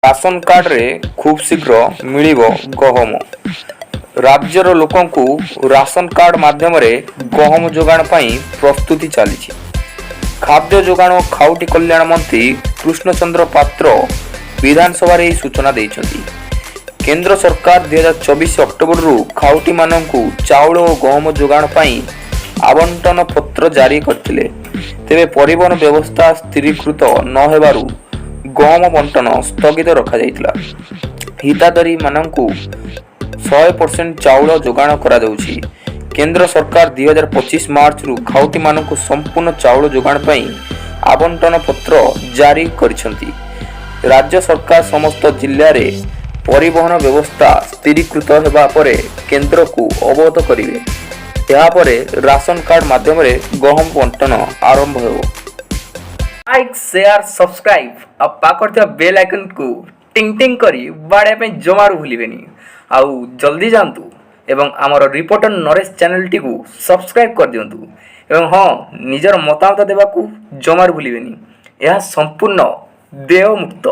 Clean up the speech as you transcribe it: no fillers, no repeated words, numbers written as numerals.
Ration କାର୍ଡରେ ଖୁବ୍ ଶୀଘ୍ର ମିଳିବ ଗହମ। ରାଜ୍ୟର ଲୋକଙ୍କୁ ରାସନ କାର୍ଡ ମାଧ୍ୟମରେ ଗହମ ଯୋଗାଣ ପାଇଁ ପ୍ରସ୍ତୁତି ଚାଲିଛି। ଖାଦ୍ୟ ଯୋଗାଣ ଓ ଖାଉଟି କଲ୍ୟାଣ ମନ୍ତ୍ରୀ କୃଷ୍ଣଚନ୍ଦ୍ର ପାତ୍ର ବିଧାନସଭାରେ ଏହି ସୂଚନା ଦେଇଛନ୍ତି। କେନ୍ଦ୍ର ସରକାର 2024 ଅକ୍ଟୋବରରୁ ଖାଉଟିମାନଙ୍କୁ ଚାଉଳ ଓ ଗହମ ଯୋଗାଣ ପାଇଁ ଆବଣ୍ଟନ ପତ୍ର ଜାରି କରିଥିଲେ। ତେବେ ପରିବହନ ବ୍ୟବସ୍ଥା ସ୍ଥିରୀକୃତ ନ ହେବାରୁ ଗହମ ବଣ୍ଟନ ସ୍ଥଗିତ ରଖାଯାଇଥିଲା। ହିତାଧିକାରୀମାନଙ୍କୁ 100% ଚାଉଳ ଯୋଗାଣ କରାଯାଉଛି। କେନ୍ଦ୍ର ସରକାର 2025 ମାର୍ଚ୍ଚରୁ ଖାଉଟିମାନଙ୍କୁ ସମ୍ପୂର୍ଣ୍ଣ ଚାଉଳ ଯୋଗାଣ ପାଇଁ ଆବଣ୍ଟନ ପତ୍ର ଜାରି କରିଛନ୍ତି। ରାଜ୍ୟ ସରକାର ସମସ୍ତ ଜିଲ୍ଲାରେ ପରିବହନ ବ୍ୟବସ୍ଥା ସ୍ଥିରୀକୃତ ହେବା ପରେ କେନ୍ଦ୍ରକୁ ଅବଗତ କରିବେ। ଏହାପରେ ରାସନ କାର୍ଡ ମାଧ୍ୟମରେ ଗହମ ବଣ୍ଟନ ଆରମ୍ଭ ହେବ। ଲାଇକ୍, ସେୟାର, ସବସ୍କ୍ରାଇବ୍ ଆଉ ପାଖରେ ଥିବା ବେଲ୍ ଆଇକନ୍କୁ ଟିଙ୍ଗ ଟିଙ୍ଗ କରି ବାଡ଼େଇବା ପାଇଁ ଜମାରୁ ଭୁଲିବେନି। ଆଉ ଜଲ୍ଦି ଯାଆନ୍ତୁ ଏବଂ ଆମର ରିପୋର୍ଟର ନରେଶ ଚ୍ୟାନେଲଟିକୁ ସବସ୍କ୍ରାଇବ୍ କରିଦିଅନ୍ତୁ। ଏବଂ ହଁ, ନିଜର ମତାମତ ଦେବାକୁ ଜମାରୁ ଭୁଲିବେନି। ଏହା ସମ୍ପୂର୍ଣ୍ଣ ଦେୟମୁକ୍ତ।